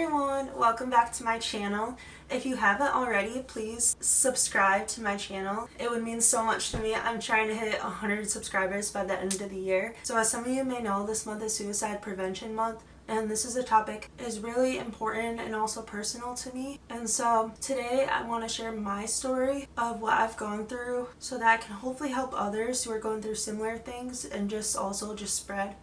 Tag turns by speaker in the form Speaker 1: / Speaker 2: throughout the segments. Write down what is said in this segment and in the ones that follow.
Speaker 1: everyone, welcome back to my channel. If you haven't already, please subscribe to my channel. It would mean so much to me. I'm trying to hit 100 subscribers by the end of the year. So as some of you may know, this month is Suicide Prevention Month, and this is a topic that is really important and also personal to me. And so today I want to share my story of what I've gone through so that I can hopefully help others who are going through similar things and just spread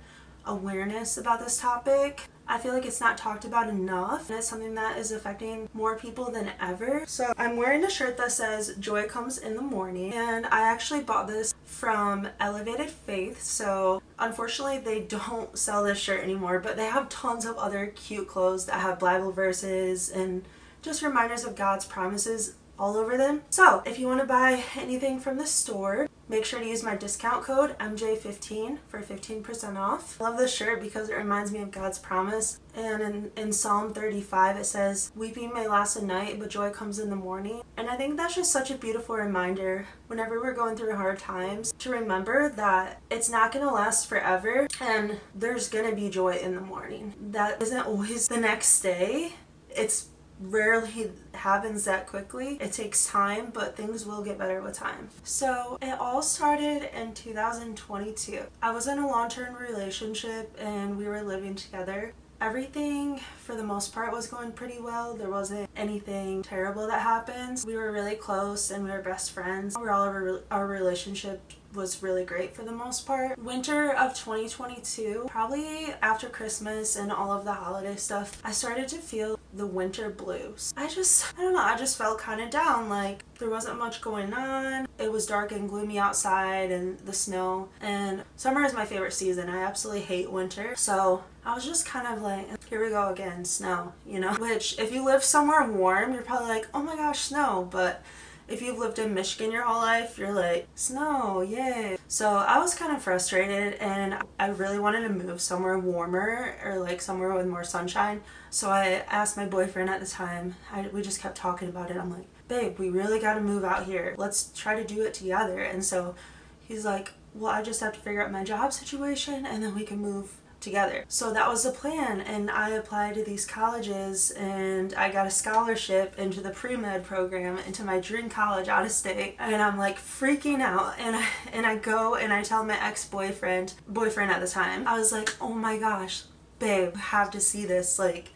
Speaker 1: awareness about this topic. I feel like it's not talked about enough, and it's something that is affecting more people than ever. So I'm wearing a shirt that says joy comes in the morning, and I actually bought this from Elevated Faith. So unfortunately they don't sell this shirt anymore, but they have tons of other cute clothes that have Bible verses and just reminders of God's promises all over them. So if you want to buy anything from the store, make sure to use my discount code MJ15 for 15% off. I love this shirt because it reminds me of God's promise. And in Psalm 35 it says, "Weeping may last a night, but joy comes in the morning." And I think that's just such a beautiful reminder whenever we're going through hard times to remember that it's not going to last forever and there's going to be joy in the morning. That isn't always the next day. It's rarely happens that quickly. It takes time, but things will get better with time. So it all started in 2022. I was in a long-term relationship and we were living together. Everything for the most part was going pretty well. There wasn't anything terrible that happened. We were really close and we were best friends. Overall, our relationship was really great for the most part. Winter of 2022, probably after Christmas and all of the holiday stuff, I started to feel the winter blues. I don't know, I just felt kind of down. Like there wasn't much going on. It was dark and gloomy outside and the snow, and summer is my favorite season. I absolutely hate winter. So I was just kind of like, here we go again, snow, you know? Which if you live somewhere warm, you're probably like, oh my gosh, snow. But if you've lived in Michigan your whole life, you're like, snow, yay. So I was kind of frustrated and I really wanted to move somewhere warmer or like somewhere with more sunshine. So I asked my boyfriend at the time, we just kept talking about it. I'm like, babe, we really got to move out here. Let's try to do it together. And so he's like, well, I just have to figure out my job situation and then we can move together. So that was the plan, and I applied to these colleges and I got a scholarship into the pre-med program into my dream college out of state, and I'm like freaking out, and I go and I tell my boyfriend at the time, I was like, oh my gosh, babe, you have to see this. Like,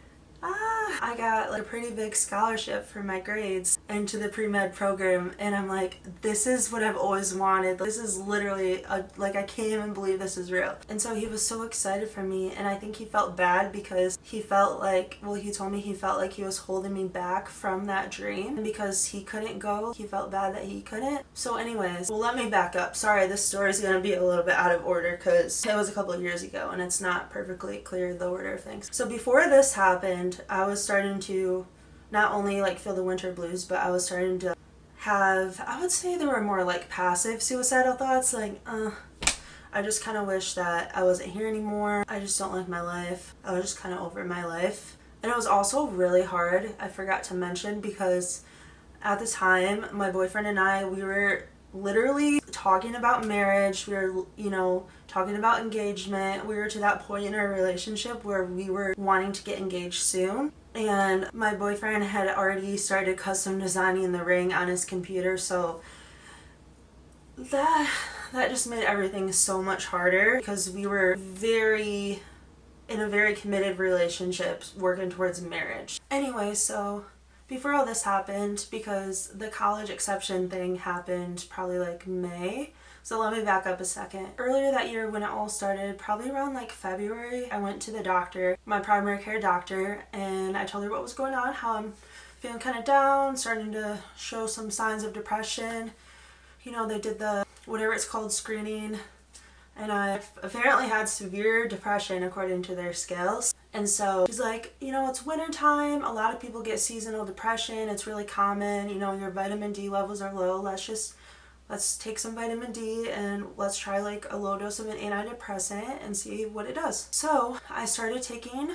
Speaker 1: I got like a pretty big scholarship for my grades into the pre-med program, and I'm like, this is what I've always wanted. This is literally like, I can't even believe this is real. And so he was so excited for me, and I think he felt bad because he felt like, well, he told me he felt like he was holding me back from that dream, and because he couldn't go, he felt bad that he couldn't. So anyways, well, let me back up. Sorry, this story is going to be a little bit out of order because it was a couple of years ago and it's not perfectly clear the order of things. So before this happened, I was starting to not only like feel the winter blues, but I was starting to have, I would say there were more like passive suicidal thoughts, like, I just kind of wish that I wasn't here anymore. I just don't like my life. I was just kind of over my life. And it was also really hard, I forgot to mention, because at the time, my boyfriend and I, we were literally talking about marriage. We were, talking about engagement. We were to that point in our relationship where we were wanting to get engaged soon. And my boyfriend had already started custom designing the ring on his computer, so that just made everything so much harder because we were in a very committed relationship working towards marriage. Anyway, so before all this happened, because the college exception thing happened probably like May. So let me back up a second. Earlier that year when it all started, probably around like February, I went to the doctor, my primary care doctor, and I told her what was going on, how I'm feeling kind of down, starting to show some signs of depression. They did the, whatever it's called, screening, and I apparently had severe depression according to their scales. And so she's like, it's winter time. A lot of people get seasonal depression. It's really common. Your vitamin D levels are low. Let's take some vitamin D and let's try like a low dose of an antidepressant and see what it does. So I started taking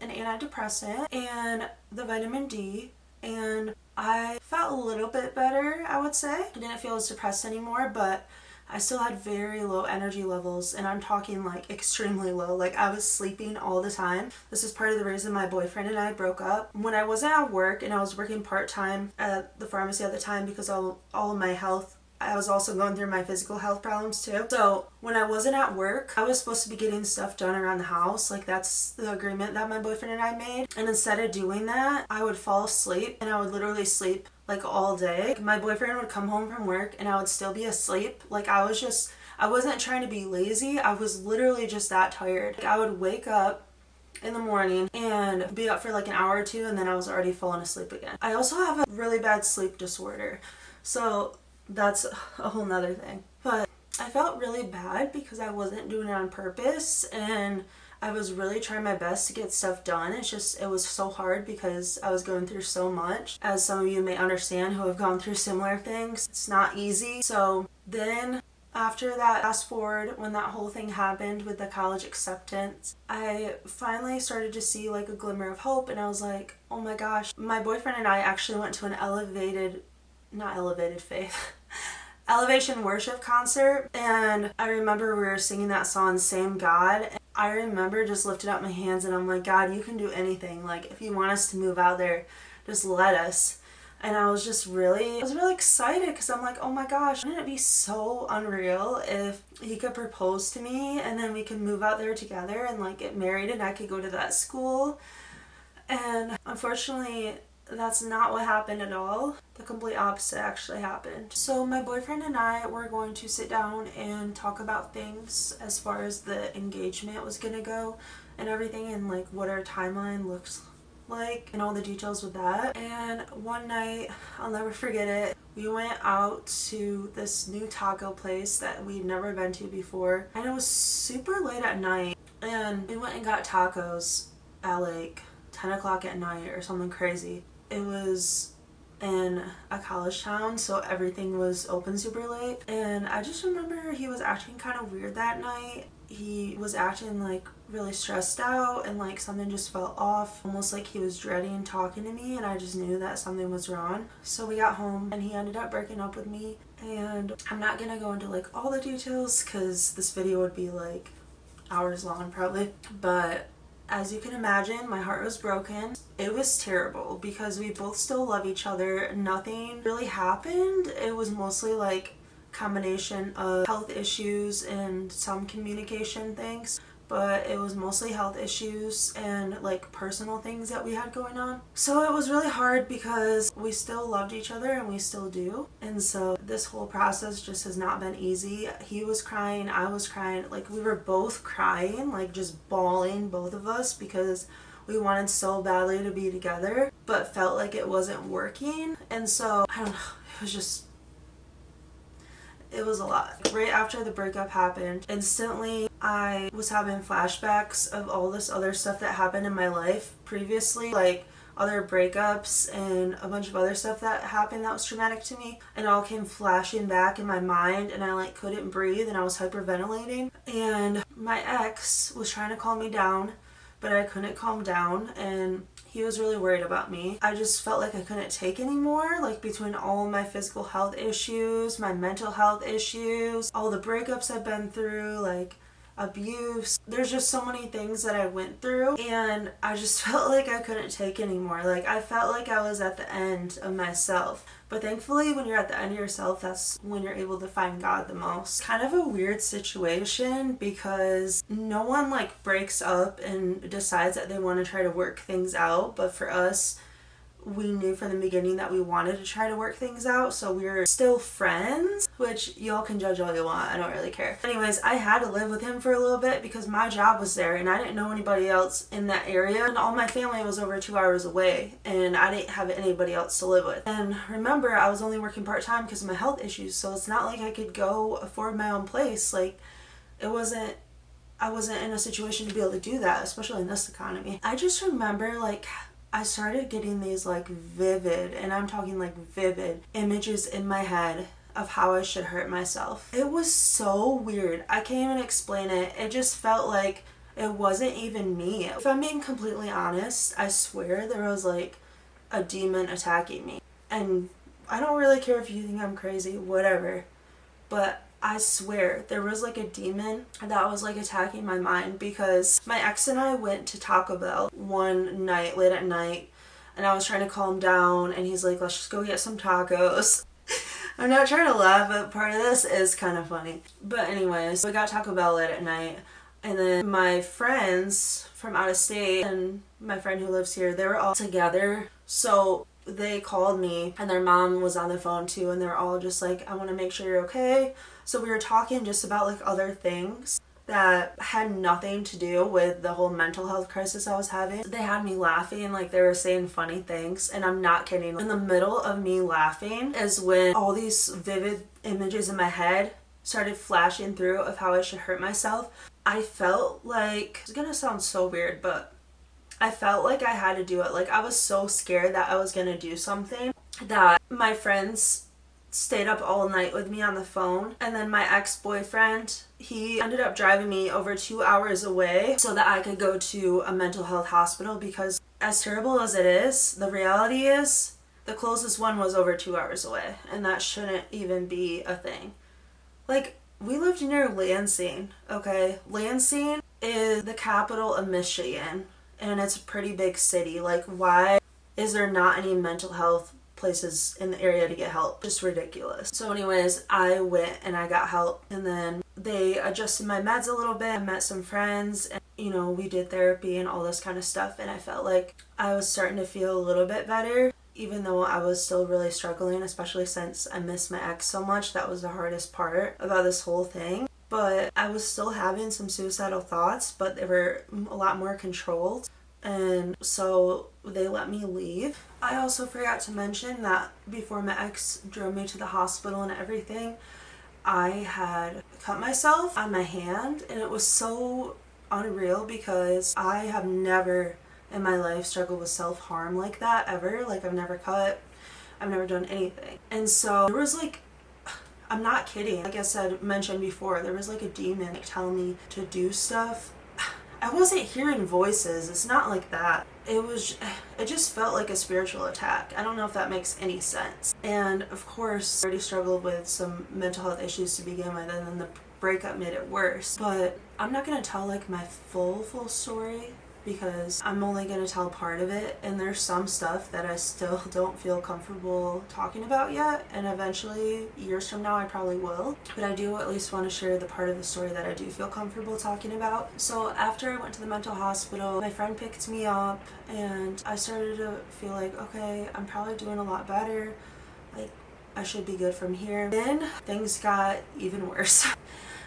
Speaker 1: an antidepressant and the vitamin D, and I felt a little bit better, I would say. I didn't feel as depressed anymore, but I still had very low energy levels, and I'm talking like extremely low. Like I was sleeping all the time. This is part of the reason my boyfriend and I broke up. When I wasn't at work and I was working part-time at the pharmacy at the time because all of my health, I was also going through my physical health problems too. So when I wasn't at work, I was supposed to be getting stuff done around the house. Like that's the agreement that my boyfriend and I made. And instead of doing that, I would fall asleep, and I would literally sleep like all day. My boyfriend would come home from work and I would still be asleep. Like I wasn't trying to be lazy. I was literally just that tired. Like, I would wake up in the morning and be up for like an hour or two, and then I was already falling asleep again. I also have a really bad sleep disorder. So that's a whole nother thing. But I felt really bad because I wasn't doing it on purpose, and I was really trying my best to get stuff done. It was so hard because I was going through so much. As some of you may understand who have gone through similar things, it's not easy. So then after that, fast forward, when that whole thing happened with the college acceptance, I finally started to see like a glimmer of hope, and I was like, oh my gosh. My boyfriend and I actually went to an elevation worship concert, and I remember we were singing that song, Same God. And I remember just lifting up my hands and I'm like, God, you can do anything. Like if you want us to move out there, just let us. And I was really excited because I'm like, oh my gosh, wouldn't it be so unreal if he could propose to me and then we could move out there together and like get married and I could go to that school. And unfortunately, that's not what happened at all. The complete opposite actually happened. So my boyfriend and I were going to sit down and talk about things as far as the engagement was gonna go and everything, and like what our timeline looks like and all the details with that. And one night, I'll never forget it, we went out to this new taco place that we'd never been to before, and it was super late at night, and we went and got tacos at like 10 o'clock at night or something crazy. It was in a college town, so everything was open super late, and I just remember he was acting kind of weird that night. He was acting like really stressed out, and like something just felt off, almost like he was dreading talking to me, and I just knew that something was wrong. So we got home and he ended up breaking up with me, and I'm not gonna go into like all the details because this video would be like hours long probably, but as you can imagine, my heart was broken. It was terrible because we both still love each other. Nothing really happened. It was mostly like combination of health issues and some communication things, but it was mostly health issues and like personal things that we had going on. So it was really hard because we still loved each other and we still do. And so this whole process just has not been easy. He was crying, I was crying, like we were both crying, like just bawling, both of us, because we wanted so badly to be together, but felt like it wasn't working. And so, I don't know, it was a lot. Right after the breakup happened, instantly I was having flashbacks of all this other stuff that happened in my life previously, like other breakups and a bunch of other stuff that happened that was traumatic to me, and it all came flashing back in my mind, and I like couldn't breathe and I was hyperventilating, and my ex was trying to calm me down, but I couldn't calm down, and he was really worried about me. I just felt like I couldn't take anymore, like between all my physical health issues, my mental health issues, all the breakups I've been through, like abuse. There's just so many things that I went through, and I just felt like I couldn't take anymore. Like I felt like I was at the end of myself. But thankfully, when you're at the end of yourself, that's when you're able to find God the most. Kind of a weird situation because no one like breaks up and decides that they want to try to work things out. But for us, we knew from the beginning that we wanted to try to work things out, so we're still friends, which y'all can judge all you want, I don't really care. Anyways, I had to live with him for a little bit because my job was there and I didn't know anybody else in that area, and all my family was over 2 hours away and I didn't have anybody else to live with. And remember, I was only working part-time because of my health issues, so it's not like I could go afford my own place. Like I wasn't in a situation to be able to do that, especially in this economy. I just remember like I started getting these like vivid, and I'm talking like vivid, images in my head of how I should hurt myself. It was so weird. I can't even explain it. It just felt like it wasn't even me. If I'm being completely honest, I swear there was like a demon attacking me. And I don't really care if you think I'm crazy, whatever. But I swear there was like a demon that was like attacking my mind, because my ex and I went to Taco Bell one night late at night, and I was trying to calm down, and he's like, let's just go get some tacos. I'm not trying to laugh, but part of this is kind of funny. But anyways, we got Taco Bell late at night, and then my friends from out of state and my friend who lives here, they were all together. So they called me, and their mom was on the phone too, and they're all just like, I want to make sure you're okay. So we were talking just about like other things that had nothing to do with the whole mental health crisis I was having. They had me laughing, like they were saying funny things, and I'm not kidding. In the middle of me laughing is when all these vivid images in my head started flashing through of how I should hurt myself. I felt like, it's gonna sound so weird, but I felt like I had to do it. Like I was so scared that I was gonna do something that my friends stayed up all night with me on the phone, and then my ex-boyfriend, he ended up driving me over 2 hours away so that I could go to a mental health hospital, because as terrible as it is, the reality is the closest one was over 2 hours away, and that shouldn't even be a thing. Like, we lived near Lansing, okay? Lansing is the capital of Michigan, and it's a pretty big city. Like, why is there not any mental health places in the area to get help? Just ridiculous. So anyways, I went and I got help, and then they adjusted my meds a little bit. I met some friends, and we did therapy and all this kind of stuff, and I felt like I was starting to feel a little bit better, even though I was still really struggling, especially since I missed my ex so much. That was the hardest part about this whole thing. But I was still having some suicidal thoughts, but they were a lot more controlled. And so they let me leave. I also forgot to mention that before my ex drove me to the hospital and everything, I had cut myself on my hand, and it was so unreal because I have never in my life struggled with self-harm like that ever. Like, I've never cut, I've never done anything. And so there was like, I'm not kidding, like I said, mentioned before, there was like a demon telling me to do stuff. I wasn't hearing voices. It's not like that. It just felt like a spiritual attack. I don't know if that makes any sense. And of course, I already struggled with some mental health issues to begin with, and then the breakup made it worse. But I'm not going to tell like my full story, because I'm only going to tell part of it, and there's some stuff that I still don't feel comfortable talking about yet, and eventually, years from now, I probably will. But I do at least want to share the part of the story that I do feel comfortable talking about. So after I went to the mental hospital, my friend picked me up, and I started to feel like, okay, I'm probably doing a lot better, like I should be good from here. Then things got even worse.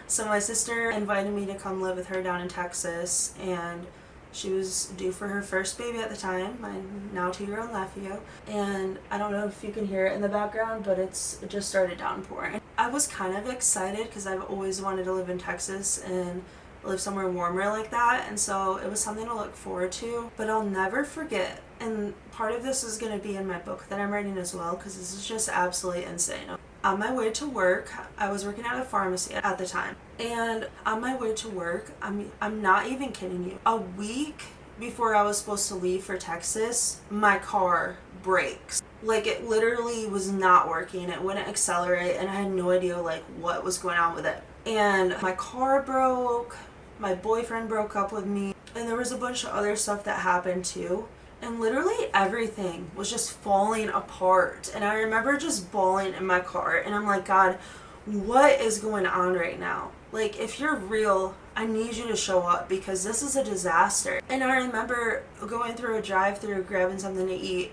Speaker 1: So my sister invited me to come live with her down in Texas, and she was due for her first baby at the time, my now 2-year-old nephew, and I don't know if you can hear it in the background, but it just started downpouring. I was kind of excited because I've always wanted to live in Texas and live somewhere warmer like that, and so it was something to look forward to. But I'll never forget, and part of this is going to be in my book that I'm writing as well, because this is just absolutely insane. On my way to work, I was working at a pharmacy at the time, and on my way to work, I'm not even kidding you, a week before I was supposed to leave for Texas, my car brakes. Like, it literally was not working. It wouldn't accelerate, and I had no idea like what was going on with it. And my car broke, my boyfriend broke up with me, and there was a bunch of other stuff that happened too. And literally everything was just falling apart. And I remember just bawling in my car. And I'm like, God, what is going on right now? Like, if you're real, I need you to show up, because this is a disaster. And I remember going through a drive-thru, grabbing something to eat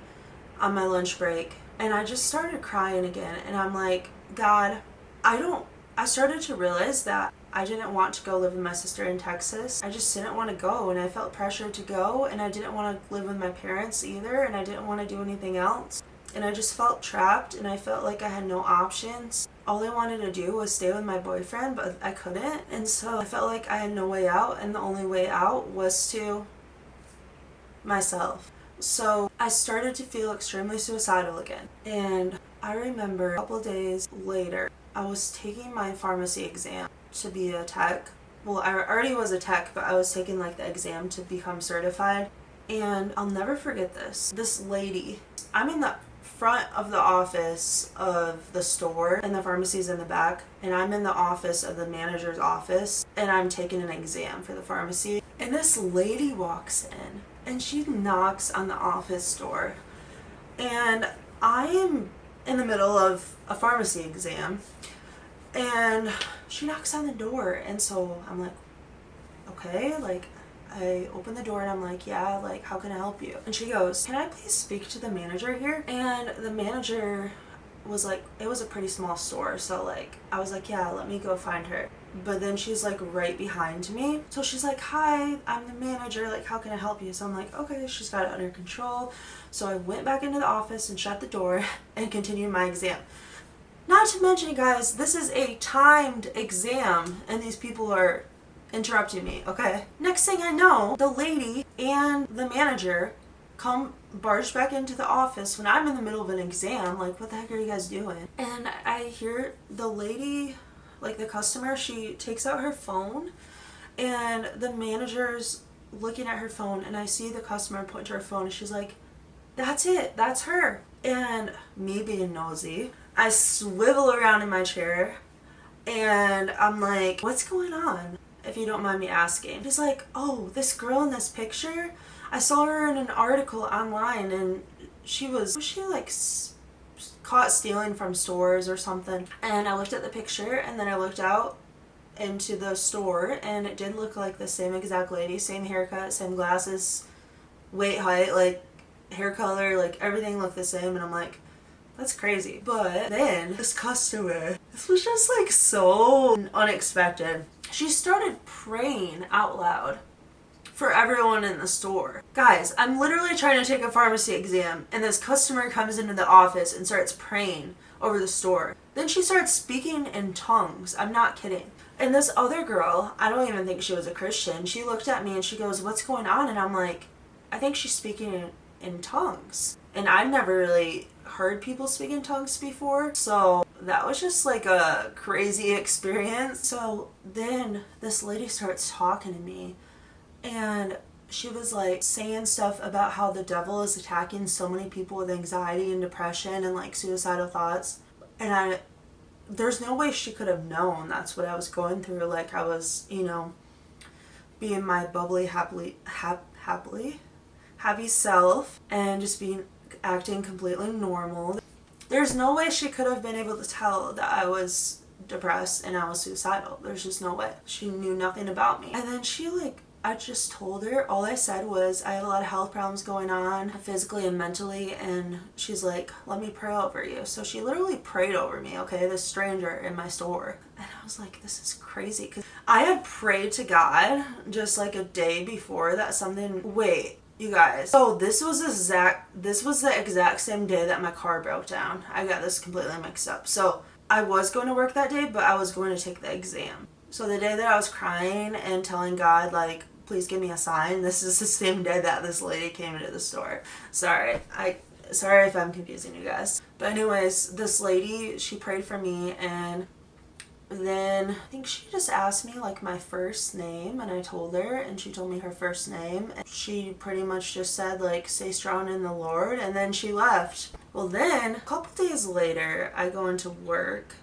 Speaker 1: on my lunch break. And I just started crying again. And I'm like, God, I started to realize that I didn't want to go live with my sister in Texas. I just didn't want to go, and I felt pressured to go, and I didn't want to live with my parents either, and I didn't want to do anything else. And I just felt trapped, and I felt like I had no options. All I wanted to do was stay with my boyfriend, but I couldn't. And so I felt like I had no way out, and the only way out was to myself. So I started to feel extremely suicidal again. And I remember a couple days later, I was taking my pharmacy exam to be a tech. Well, I already was a tech, but I was taking like the exam to become certified. And I'll never forget this. This lady, I'm in the front of the office of the store and the pharmacy's in the back, and I'm in the office of the manager's office, and I'm taking an exam for the pharmacy. And this lady walks in and she knocks on the office door, and I am in the middle of a pharmacy exam, and she knocks on the door, and so I'm like, okay, like, I open the door and I'm like, yeah, like, how can I help you? And she goes, can I please speak to the manager here? And the manager was like, it was a pretty small store, so like, I was like, yeah, let me go find her. But then she's like right behind me, so she's like, hi, I'm the manager, like, how can I help you? So I'm like, okay, she's got it under control. So I went back into the office and shut the door and continued my exam. Not to mention, guys, this is a timed exam and these people are interrupting me, okay? Next thing I know, the lady and the manager come barge back into the office when I'm in the middle of an exam. Like, what the heck are you guys doing? And I hear the lady, like the customer, she takes out her phone, and the manager's looking at her phone, and I see the customer point to her phone, and she's like, that's it, that's her. And me being nosy, I swivel around in my chair, and I'm like, what's going on? If you don't mind me asking. She's like, oh, this girl in this picture, I saw her in an article online, and was she like caught stealing from stores or something? And I looked at the picture, and then I looked out into the store, and it did look like the same exact lady, same haircut, same glasses, weight, height, like hair color, like everything looked the same. And I'm like, that's crazy. But then this customer, this was just like so unexpected. She started praying out loud for everyone in the store. Guys, I'm literally trying to take a pharmacy exam, and this customer comes into the office and starts praying over the store. Then she starts speaking in tongues. I'm not kidding. And this other girl, I don't even think she was a Christian, she looked at me and she goes, what's going on? And I'm like, I think she's speaking in tongues. And I've never really heard people speak in tongues before, so that was just like a crazy experience. So then this lady starts talking to me, and she was like saying stuff about how the devil is attacking so many people with anxiety and depression and like suicidal thoughts. And there's no way she could have known that's what I was going through. Like, I was, you know, being my bubbly, happy self and just acting completely normal. There's no way she could have been able to tell that I was depressed and I was suicidal. There's just no way. She knew nothing about me. And then I just told her, all I said was, I have a lot of health problems going on, physically and mentally, and she's like, let me pray over you. So she literally prayed over me, okay, this stranger in my store. And I was like, this is crazy, because I had prayed to God just like a day before that something, wait, you guys. So this was the exact same day that my car broke down. I got this completely mixed up. So I was going to work that day, but I was going to take the exam. So the day that I was crying and telling God, like, please give me a sign, this is the same day that this lady came into the store. Sorry if I'm confusing you guys. But anyways, this lady, she prayed for me, and then I think she just asked me like my first name, and I told her, and she told me her first name, and she pretty much just said like, stay strong in the Lord, and then she left. Well, then a couple days later I go into work,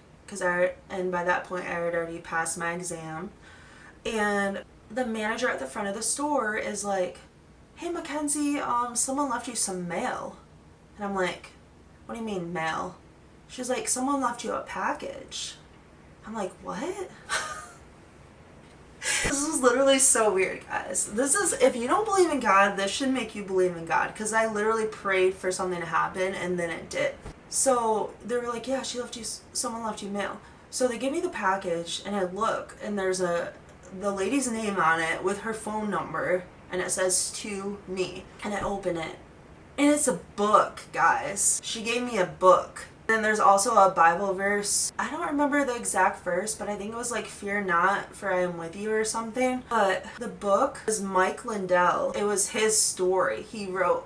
Speaker 1: and by that point I had already passed my exam, and the manager at the front of the store is like, hey Mackenzie, someone left you some mail. And I'm like, what do you mean mail? She's like, someone left you a package. I'm like, what? This is literally so weird, guys. If you don't believe in God, this should make you believe in God, because I literally prayed for something to happen and then it did. So they were like, yeah, someone left you mail. So they give me the package, and I look, and there's the lady's name on it with her phone number, and it says to me. And I open it, and it's a book, guys. She gave me a book. Then there's also a Bible verse. I don't remember the exact verse, but I think it was like, fear not, for I am with you, or something. But the book is Mike Lindell. It was his story. He wrote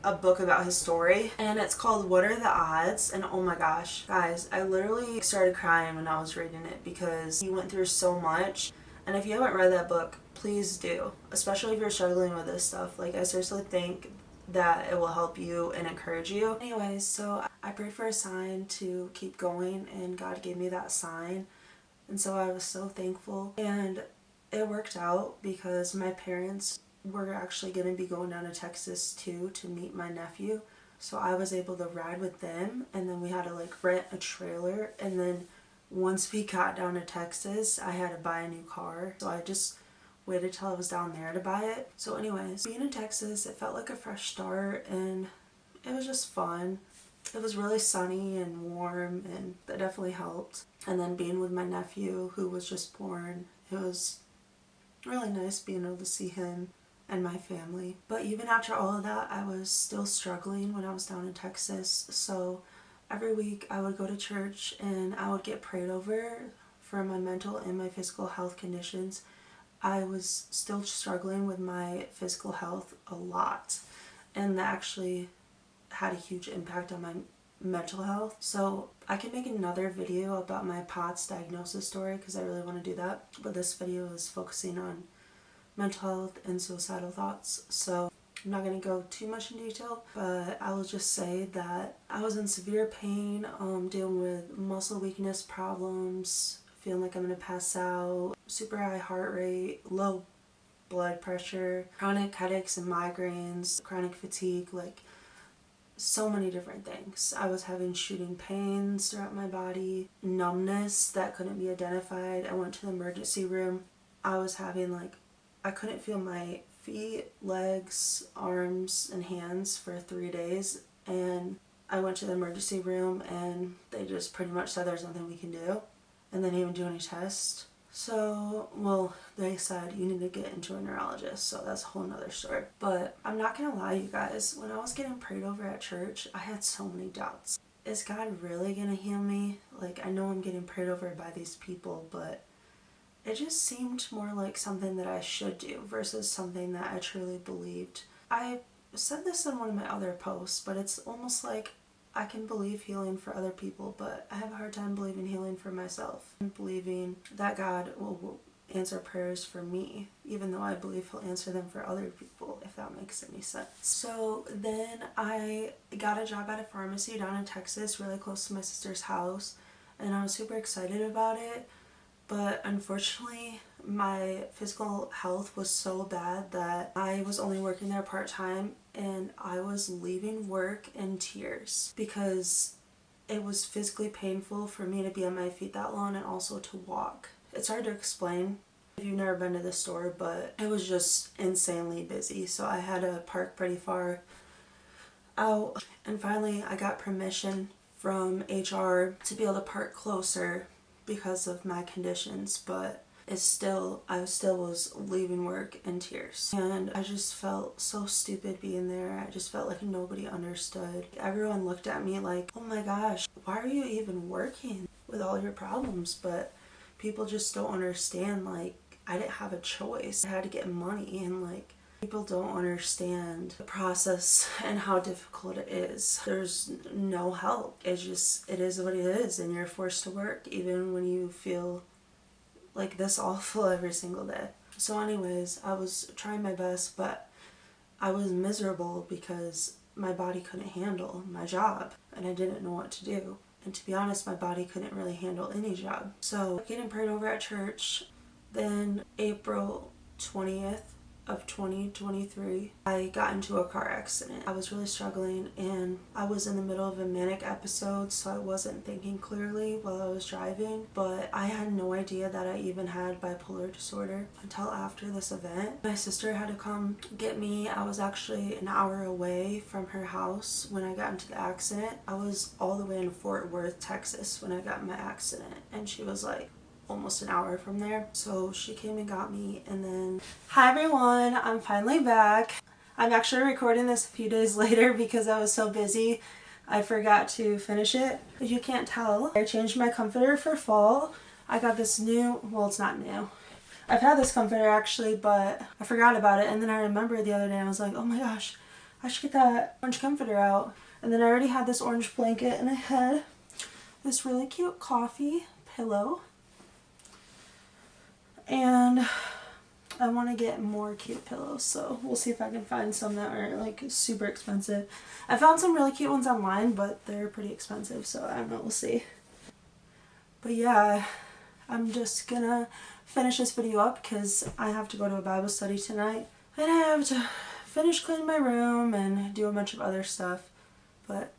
Speaker 1: a book about his story, and it's called What Are the Odds? And oh my gosh, guys, I literally started crying when I was reading it, because he went through so much. And if you haven't read that book, please do, especially if you're struggling with this stuff. Like, I seriously think that it will help you and encourage you. Anyways, so I prayed for a sign to keep going, and God gave me that sign. And so I was so thankful. And it worked out because my parents were actually going to be going down to Texas too to meet my nephew. So I was able to ride with them, and then we had to like rent a trailer. And then once we got down to Texas, I had to buy a new car. So I just waited till I was down there to buy it. So anyways, being in Texas, it felt like a fresh start, and it was just fun. It was really sunny and warm, and that definitely helped. And then being with my nephew who was just born, it was really nice being able to see him and my family. But even after all of that, I was still struggling when I was down in Texas. So every week I would go to church and I would get prayed over for my mental and my physical health conditions. I was still struggling with my physical health a lot, and that actually had a huge impact on my mental health. So I can make another video about my POTS diagnosis story because I really want to do that, but this video is focusing on mental health and suicidal thoughts, so I'm not going to go too much in detail, but I will just say that I was in severe pain, dealing with muscle weakness problems, feeling like I'm going to pass out, super high heart rate, low blood pressure, chronic headaches and migraines, chronic fatigue, like so many different things. I was having shooting pains throughout my body, numbness that couldn't be identified. I went to the emergency room. I was having I couldn't feel my feet, legs, arms, and hands for 3 days, and I went to the emergency room and they just pretty much said there's nothing we can do, and they didn't even do any tests. So, well, they said you need to get into a neurologist, so that's a whole nother story. But I'm not gonna lie, you guys, when I was getting prayed over at church, I had so many doubts. Is God really gonna heal me? I know I'm getting prayed over by these people, but it just seemed more like something that I should do versus something that I truly believed. I said this in one of my other posts, but it's almost like I can believe healing for other people, but I have a hard time believing healing for myself and believing that God will answer prayers for me, even though I believe he'll answer them for other people, if that makes any sense. So then I got a job at a pharmacy down in Texas, really close to my sister's house, and I was super excited about it. But unfortunately, my physical health was so bad that I was only working there part-time, and I was leaving work in tears because it was physically painful for me to be on my feet that long and also to walk. It's hard to explain if you've never been to the store, but it was just insanely busy, so I had to park pretty far out. And finally, I got permission from HR to be able to park closer because of my conditions, but I still was leaving work in tears, and I just felt so stupid being there. I just felt like nobody understood. Everyone looked at me like, oh my gosh, why are you even working with all your problems? But people just don't understand, I didn't have a choice. I had to get money, and people don't understand the process and how difficult it is. There's no help. It is what it is, and you're forced to work even when you feel like this awful every single day. So anyways, I was trying my best, but I was miserable because my body couldn't handle my job, and I didn't know what to do. And to be honest, my body couldn't really handle any job. So getting prayed over at church, then April 20th of 2023, I got into a car accident. I was really struggling, and I was in the middle of a manic episode, so I wasn't thinking clearly while I was driving, but I had no idea that I even had bipolar disorder until after this event. My sister had to come get me. I was actually an hour away from her house when I got into the accident. I was all the way in Fort Worth, Texas when I got in my accident, and she was almost an hour from there. So she came and got me, and then... Hi everyone, I'm finally back. I'm actually recording this a few days later because I was so busy I forgot to finish it. If you can't tell, I changed my comforter for fall. I got this new, well, it's not new. I've had this comforter actually, but I forgot about it, and then I remembered the other day. I was like, oh my gosh, I should get that orange comforter out. And then I already had this orange blanket, and I had this really cute coffee pillow. And I want to get more cute pillows, so we'll see if I can find some that aren't like super expensive. I found some really cute ones online, but they're pretty expensive, so I don't know, we'll see. But yeah, I'm just gonna finish this video up because I have to go to a Bible study tonight. And I have to finish cleaning my room and do a bunch of other stuff. But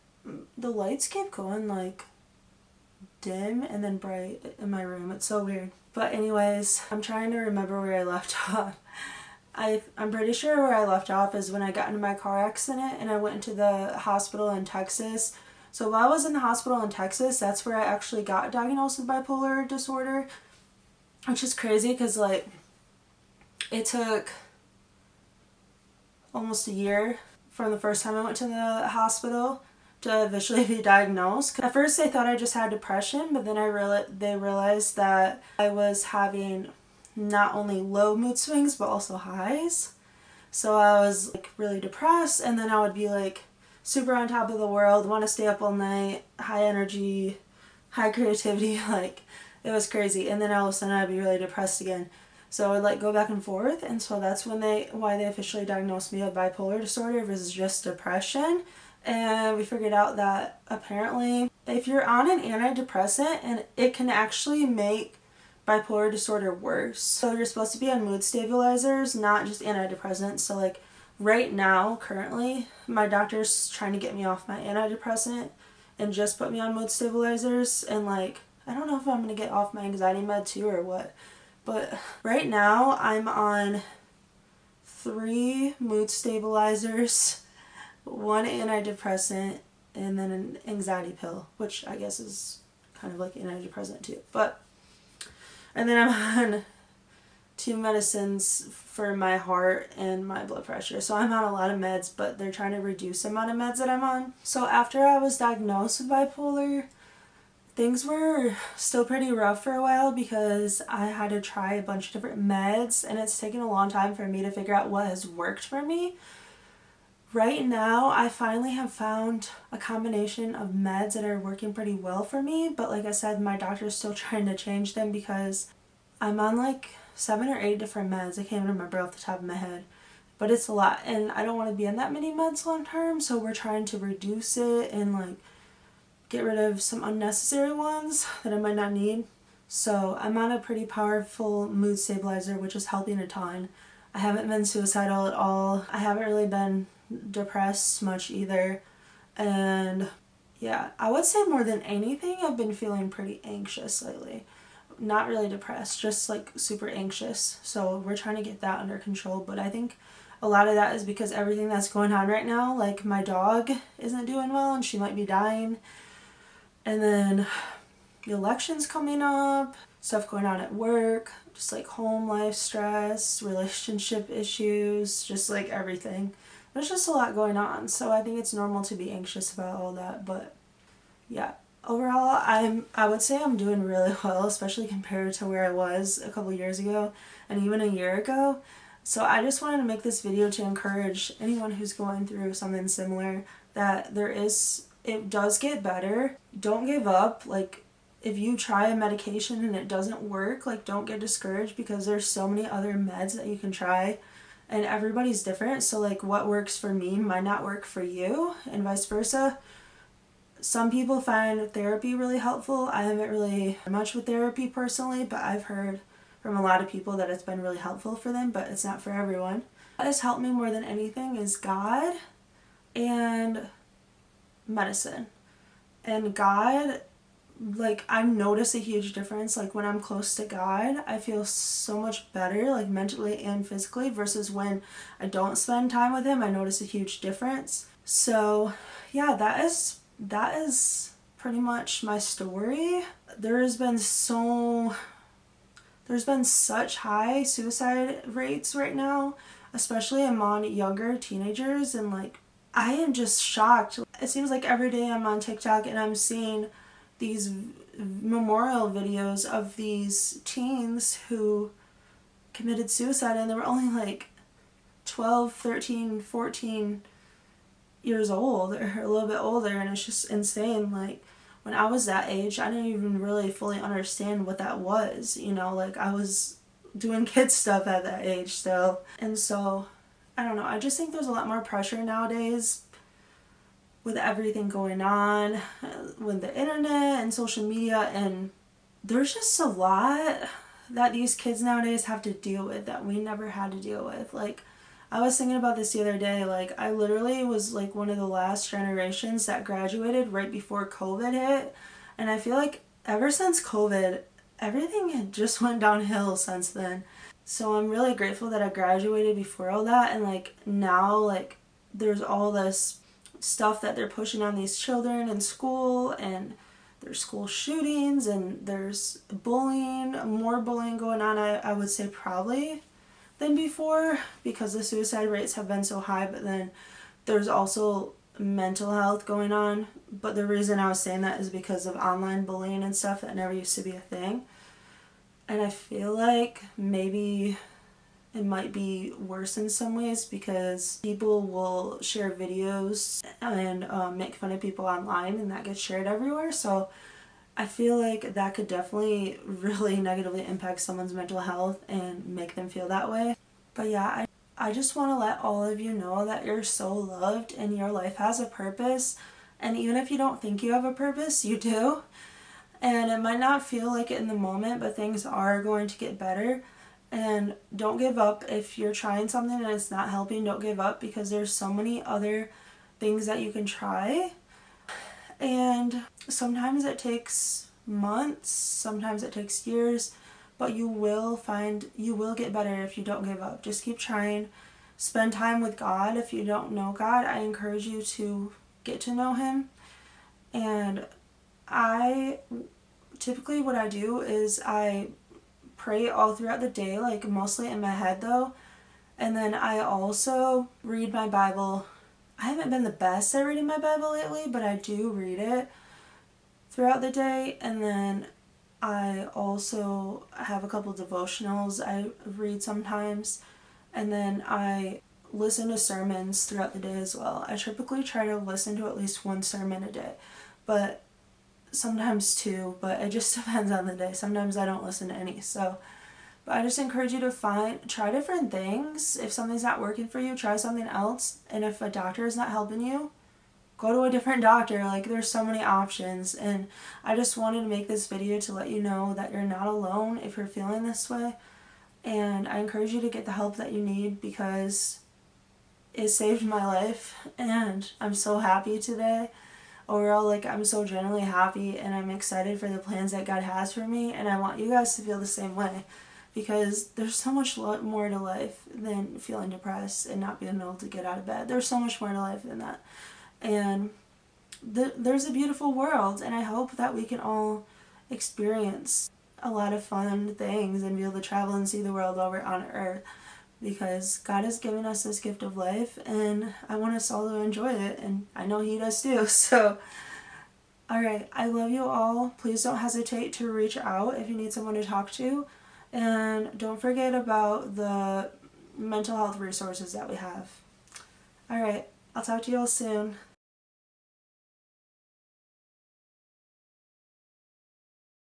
Speaker 1: the lights keep going like dim and then bright in my room. It's so weird. But anyways, I'm trying to remember where I left off. I'm pretty sure where I left off is when I got into my car accident and I went into the hospital in Texas. So while I was in the hospital in Texas, that's where I actually got diagnosed with bipolar disorder, which is crazy because like it took almost a year from the first time I went to the hospital to officially be diagnosed. At first they thought I just had depression, but then they realized that I was having not only low mood swings but also highs. So I was like really depressed, and then I would be like super on top of the world, want to stay up all night, high energy, high creativity, like it was crazy. And then all of a sudden I'd be really depressed again. So I would like go back and forth, and so that's when why they officially diagnosed me with bipolar disorder versus just depression. And we figured out that apparently if you're on an antidepressant, and it can actually make bipolar disorder worse. So you're supposed to be on mood stabilizers, not just antidepressants. So like right now, currently, my doctor's trying to get me off my antidepressant and just put me on mood stabilizers. And like, I don't know if I'm going to get off my anxiety med too or what. But right now I'm on 3 mood stabilizers, 1 antidepressant, and then an anxiety pill, which I guess is kind of like antidepressant too. And then I'm on 2 medicines for my heart and my blood pressure. So I'm on a lot of meds, but they're trying to reduce the amount of meds that I'm on. So after I was diagnosed with bipolar, things were still pretty rough for a while because I had to try a bunch of different meds, and it's taken a long time for me to figure out what has worked for me. Right now, I finally have found a combination of meds that are working pretty well for me, but like I said, my doctor's still trying to change them because I'm on like 7 or 8 different meds. I can't even remember off the top of my head, but it's a lot, and I don't want to be on that many meds long term, so we're trying to reduce it and like get rid of some unnecessary ones that I might not need. So I'm on a pretty powerful mood stabilizer, which is helping a ton. I haven't been suicidal at all. I haven't really been depressed much either. And yeah, I would say more than anything, I've been feeling pretty anxious lately. Not really depressed, just like super anxious. So we're trying to get that under control. But I think a lot of that is because everything that's going on right now, like my dog isn't doing well and she might be dying. And then the election's coming up, stuff going on at work, just like home life stress, relationship issues, just like everything. There's just a lot going on, so I think it's normal to be anxious about all that. But yeah, overall I would say I'm doing really well, especially compared to where I was a couple years ago and even a year ago. So I just wanted to make this video to encourage anyone who's going through something similar that it does get better. Don't give up. Like, if you try a medication and it doesn't work, like, don't get discouraged because there's so many other meds that you can try, and everybody's different. So like what works for me might not work for you, and vice versa. Some people find therapy really helpful. I haven't really done much with therapy personally, but I've heard from a lot of people that it's been really helpful for them, but it's not for everyone. What has helped me more than anything is God and medicine. And God, like, I've noticed a huge difference. Like, when I'm close to God, I feel so much better, like mentally and physically, versus when I don't spend time with him, I notice a huge difference. So yeah, that is pretty much my story. There's been such high suicide rates right now, especially among younger teenagers, and like, I am just shocked. It seems like every day I'm on TikTok and I'm seeing these memorial videos of these teens who committed suicide, and they were only like 12, 13, 14 years old or a little bit older, and it's just insane. Like, when I was that age, I didn't even really fully understand what that was, you know, like I was doing kid stuff at that age still. And so, I don't know, I just think there's a lot more pressure nowadays with everything going on with the internet and social media, and there's just a lot that these kids nowadays have to deal with that we never had to deal with. Like, I was thinking about this the other day, like, I literally was like one of the last generations that graduated right before COVID hit, and I feel like ever since COVID, everything had just went downhill since then. So I'm really grateful that I graduated before all that, and like now, like, there's all this stuff that they're pushing on these children in school, and there's school shootings, and there's bullying, more bullying going on, I would say probably than before, because the suicide rates have been so high. But then there's also mental health going on. But the reason I was saying that is because of online bullying and stuff that never used to be a thing. And I feel like maybe it might be worse in some ways because people will share videos and make fun of people online, and that gets shared everywhere. So I feel like that could definitely really negatively impact someone's mental health and make them feel that way. But yeah, I just want to let all of you know that you're so loved and your life has a purpose. And even if you don't think you have a purpose, you do. And it might not feel like it in the moment, but things are going to get better. And don't give up. If you're trying something and it's not helping, don't give up, because there's so many other things that you can try. And sometimes it takes months, sometimes it takes years, but you will get better if you don't give up. Just keep trying. Spend time with God. If you don't know God, I encourage you to get to know Him. And typically what I do is I pray all throughout the day, like mostly in my head though. And then I also read my Bible. I haven't been the best at reading my Bible lately, but I do read it throughout the day. And then I also have a couple devotionals I read sometimes. And then I listen to sermons throughout the day as well. I typically try to listen to at least one sermon a day, but sometimes two, but it just depends on the day. Sometimes I don't listen to any. So, but I just encourage you to try different things. If something's not working for you, try something else. And if a doctor is not helping you, go to a different doctor. Like, there's so many options. And I just wanted to make this video to let you know that you're not alone if you're feeling this way. And I encourage you to get the help that you need, because it saved my life, and I'm so happy today. Overall, like, I'm so genuinely happy, and I'm excited for the plans that God has for me, and I want you guys to feel the same way, because there's so much more to life than feeling depressed and not being able to get out of bed. There's so much more to life than that. And there's a beautiful world, and I hope that we can all experience a lot of fun things and be able to travel and see the world while we're on Earth, because God has given us this gift of life, and I want us all to enjoy it, and I know He does too. So, alright, I love you all. Please don't hesitate to reach out if you need someone to talk to, and don't forget about the mental health resources that we have. Alright, I'll talk to you all soon.